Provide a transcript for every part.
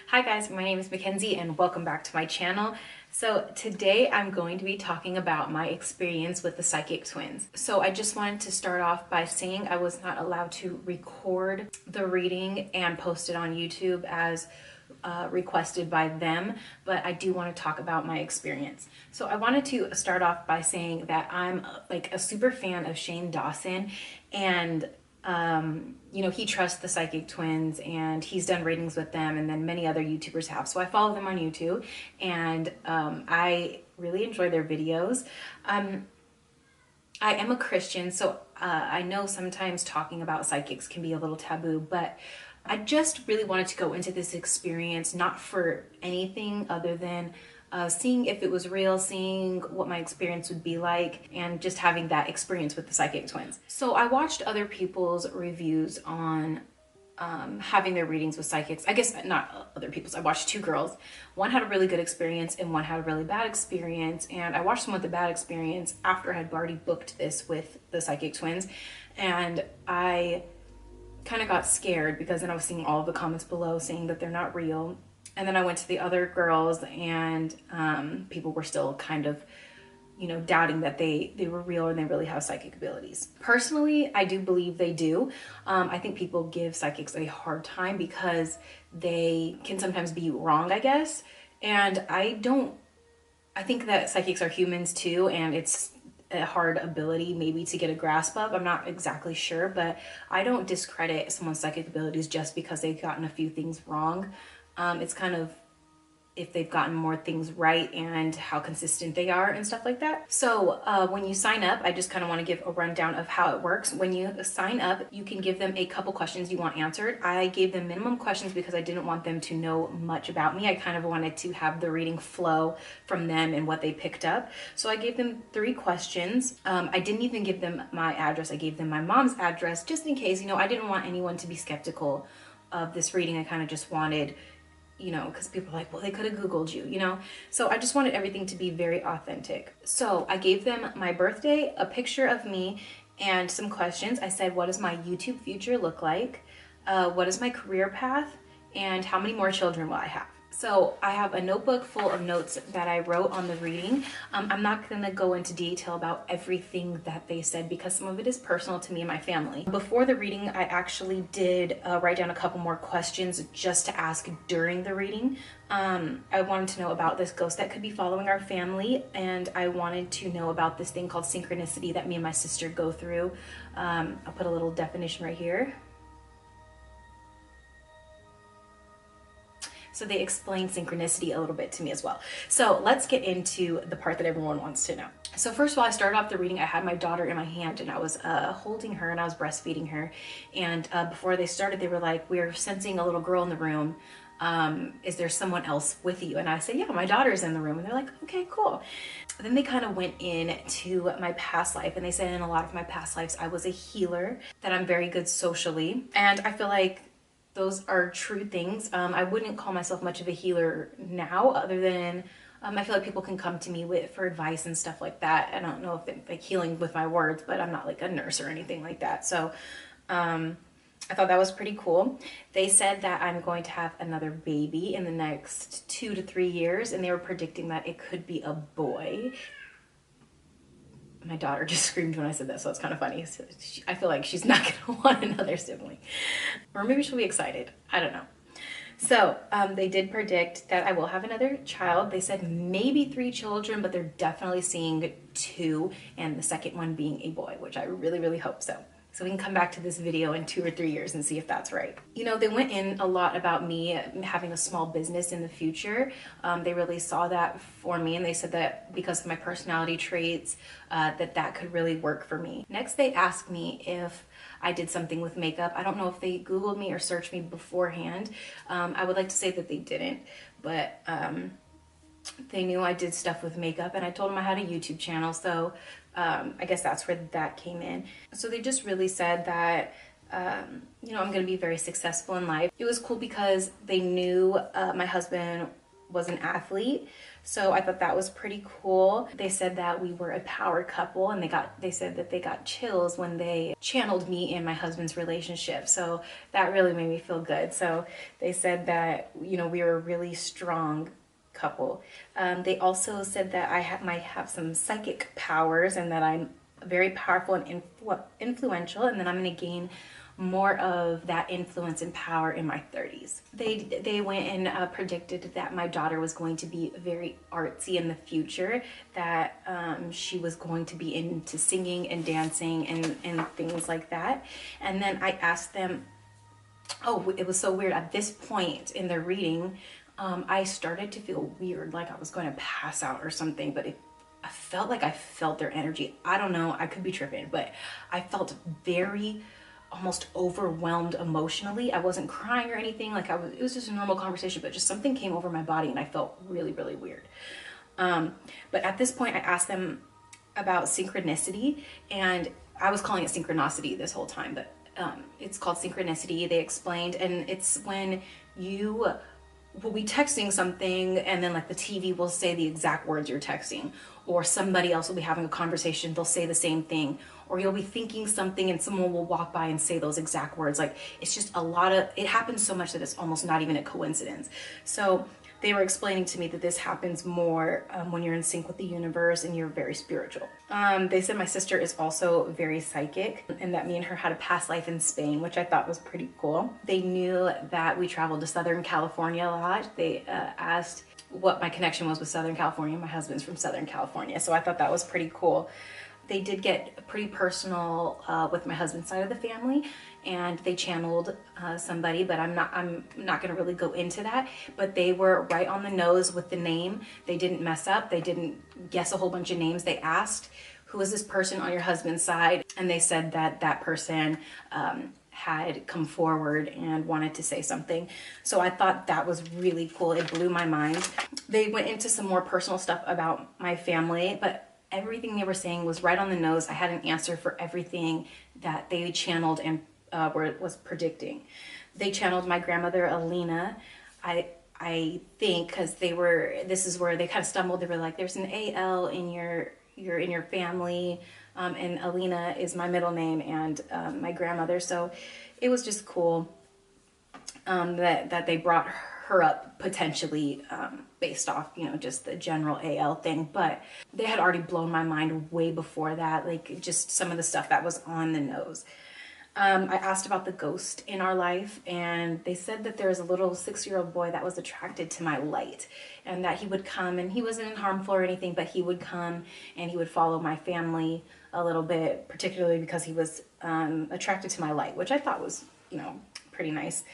Hi guys, my name is Mackenzie and welcome back to my channel. So today I'm going to be talking about my experience with the psychic twins. So I just wanted to start off by saying I was not allowed to record the reading and post it on YouTube as requested by them, but I do want to talk about my experience. So I wanted to start off by saying that I'm like a super fan of Shane Dawson, and you know, he trusts the psychic twins and he's done readings with them, and then many other YouTubers have. So I follow them on YouTube, and I really enjoy their videos. I am a Christian, so I know sometimes talking about psychics can be a little taboo, but I just really wanted to go into this experience not for anything other than seeing if it was real, seeing what my experience would be like, and just having that experience with the psychic twins. So I watched other people's reviews on having their readings with psychics. I guess not other people's. I watched two girls. One had a really good experience and one had a really bad experience. And I watched them with the bad experience after I had already booked this with the psychic twins. And I kind of got scared because then I was seeing all of the comments below saying that they're not real. And then I went to the other girls, and people were still kind of, you know, doubting that they were real and they really have psychic abilities. Personally, I do believe they do. I think people give psychics a hard time because they can sometimes be wrong, I guess. And I think that psychics are humans too, and it's a hard ability maybe to get a grasp of. I'm not exactly sure, but I don't discredit someone's psychic abilities just because they've gotten a few things wrong. It's kind of if they've gotten more things right and how consistent they are and stuff like that. So when you sign up, I just kind of want to give a rundown of how it works. When you sign up, you can give them a couple questions you want answered. I gave them minimum questions because I didn't want them to know much about me. I kind of wanted to have the reading flow from them and what they picked up. So I gave them 3 questions. I didn't even give them my address. I gave them my mom's address just in case, you know, I didn't want anyone to be skeptical of this reading. I kind of just wanted, you know, because people are like, well, they could have Googled you, you know? So I just wanted everything to be very authentic. So I gave them my birthday, a picture of me, and some questions. I said, what does my YouTube future look like? What is my career path? And how many more children will I have? So I have a notebook full of notes that I wrote on the reading. I'm not gonna go into detail about everything that they said because some of it is personal to me and my family. Before the reading, I actually did write down a couple more questions just to ask during the reading. I wanted to know about this ghost that could be following our family, and I wanted to know about this thing called synchronicity that me and my sister go through. I'll put a little definition right here. So they explain synchronicity a little bit to me as well. So let's get into the part that everyone wants to know. So first of all, I started off the reading, I had my daughter in my hand and I was holding her and I was breastfeeding her. And before they started, they were like, we're sensing a little girl in the room. Is there someone else with you? And I said, yeah, my daughter's in the room. And they're like, okay, cool. Then they kind of went into my past life, and they said in a lot of my past lives, I was a healer, that I'm very good socially. And I feel like those are true things. I wouldn't call myself much of a healer now, other than I feel like people can come to me for advice and stuff like that. I don't know if it's like healing with my words, but I'm not like a nurse or anything like that. So I thought that was pretty cool. They said that I'm going to have another baby in the next 2 to 3 years, and they were predicting that it could be a boy. My daughter just screamed when I said that, so it's kind of funny. So I feel like she's not gonna want another sibling. Or maybe she'll be excited. I don't know. So they did predict that I will have another child. They said maybe 3 children, but they're definitely seeing 2, and the second one being a boy, which I really, really hope so. So we can come back to this video in 2 or 3 years and see if that's right. You know, they went in a lot about me having a small business in the future. They really saw that for me, and they said that because of my personality traits, that could really work for me. Next, they asked me if I did something with makeup. I don't know if they Googled me or searched me beforehand. I would like to say that they didn't, but they knew I did stuff with makeup, and I told them I had a YouTube channel, so I guess that's where that came in. So they just really said that, you know, I'm going to be very successful in life. It was cool because they knew my husband was an athlete. So I thought that was pretty cool. They said that we were a power couple, and they said that they got chills when they channeled me and my husband's relationship. So that really made me feel good. So they said that, you know, we were a really strong couple. They also said that might have some psychic powers, and that I'm very powerful and influential, and then I'm going to gain more of that influence and power in my 30s. They went and predicted that my daughter was going to be very artsy in the future, that she was going to be into singing and dancing and things like that. And then I asked them, oh, it was so weird. At this point in the reading, I started to feel weird, like I was going to pass out or something, but I felt like I felt their energy. I don't know, I could be tripping, but I felt very almost overwhelmed emotionally. I wasn't crying or anything, like it was just a normal conversation, but just something came over my body and I felt really, really weird. But at this point I asked them about synchronicity, and I was calling it synchronicity this whole time, but it's called synchronicity, they explained, and it's when you will be texting something and then like the TV will say the exact words you're texting, or somebody else will be having a conversation, they'll say the same thing, or you'll be thinking something and someone will walk by and say those exact words. Like, it's just it happens so much that it's almost not even a coincidence. So they were explaining to me that this happens more when you're in sync with the universe and you're very spiritual. They said my sister is also very psychic, and that me and her had a past life in Spain, which I thought was pretty cool. They knew that we traveled to Southern California a lot. They asked what my connection was with Southern California. My husband's from Southern California, so I thought that was pretty cool. They did get pretty personal with my husband's side of the family, and they channeled somebody, but I'm not gonna really go into that. But they were right on the nose with the name. They didn't mess up. They didn't guess a whole bunch of names. They asked, who is this person on your husband's side? And they said that that person had come forward and wanted to say something. So I thought that was really cool. It blew my mind. They went into some more personal stuff about my family, but everything they were saying was right on the nose. I had an answer for everything that they channeled and was predicting. They channeled my grandmother Alina. I think because this is where they kind of stumbled. They were like, there's an AL in your family, and Alina is my middle name and my grandmother. So it was just cool that they brought her up potentially based off, you know, just the general AL thing. But they had already blown my mind way before that, like just some of the stuff that was on the nose. I asked about the ghost in our life, and they said that there was a little 6-year-old boy that was attracted to my light, and that he would come, and he wasn't harmful or anything, but he would come and he would follow my family a little bit, particularly because he was attracted to my light, which I thought was, you know, pretty nice.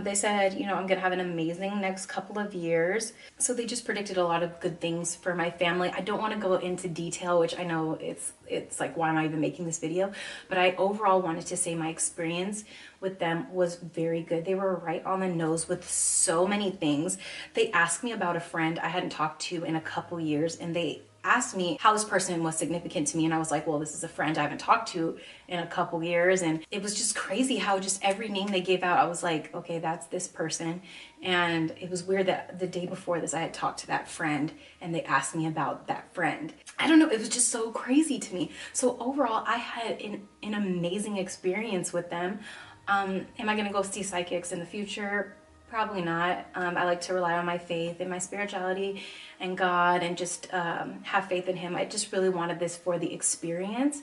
They said, you know, I'm gonna have an amazing next couple of years. So they just predicted a lot of good things for my family. I don't want to go into detail, which I know it's like, why am I even making this video? But I overall wanted to say my experience with them was very good. They were right on the nose with so many things. They asked me about a friend I hadn't talked to in a couple years, and they asked me how this person was significant to me, and I was like, well, this is a friend I haven't talked to in a couple years. And it was just crazy how just every name they gave out, I was like, okay, that's this person. And it was weird that the day before this I had talked to that friend and they asked me about that friend. I don't know, it was just so crazy to me. So overall, I had an amazing experience with them. Am I gonna go see psychics in the future? Probably not. I like to rely on my faith and my spirituality and God, and just have faith in Him. I just really wanted this for the experience.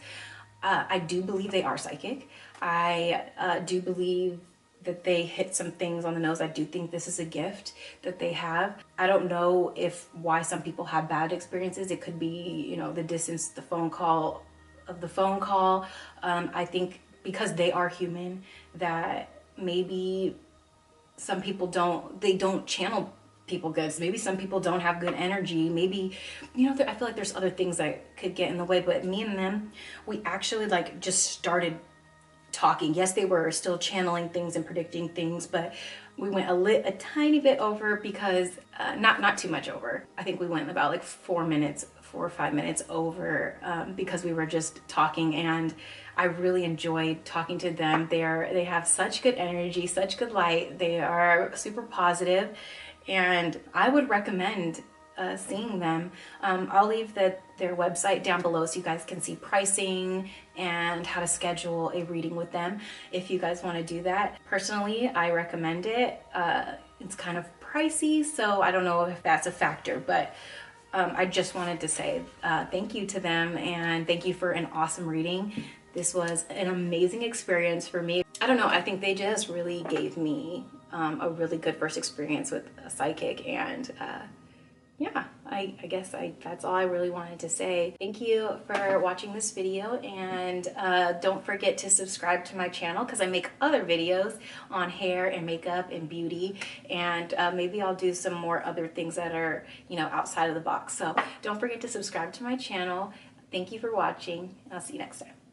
I do believe they are psychic. I do believe that they hit some things on the nose. I do think this is a gift that they have. I don't know why some people have bad experiences. It could be, you know, the distance, the phone call. I think because they are human, that maybe some people don't channel people good. So maybe some people don't have good energy. Maybe, you know, I feel like there's other things that could get in the way. But me and them, we actually like just started talking. Yes, they were still channeling things and predicting things, but We went a tiny bit over because not too much over. I think we went about like 4 or 5 minutes over because we were just talking, and I really enjoyed talking to them. They have such good energy, such good light. They are super positive, and I would recommend seeing them. I'll leave their website down below so you guys can see pricing and how to schedule a reading with them if you guys want to do that. Personally, I recommend it. It's kind of pricey, so I don't know if that's a factor, but I just wanted to say thank you to them, and thank you for an awesome reading. This was an amazing experience for me. I don't know, I think they just really gave me a really good first experience with a psychic, and yeah, I guess that's all I really wanted to say. Thank you for watching this video, and don't forget to subscribe to my channel because I make other videos on hair and makeup and beauty, and maybe I'll do some more other things that are, you know, outside of the box. So don't forget to subscribe to my channel. Thank you for watching. I'll see you next time.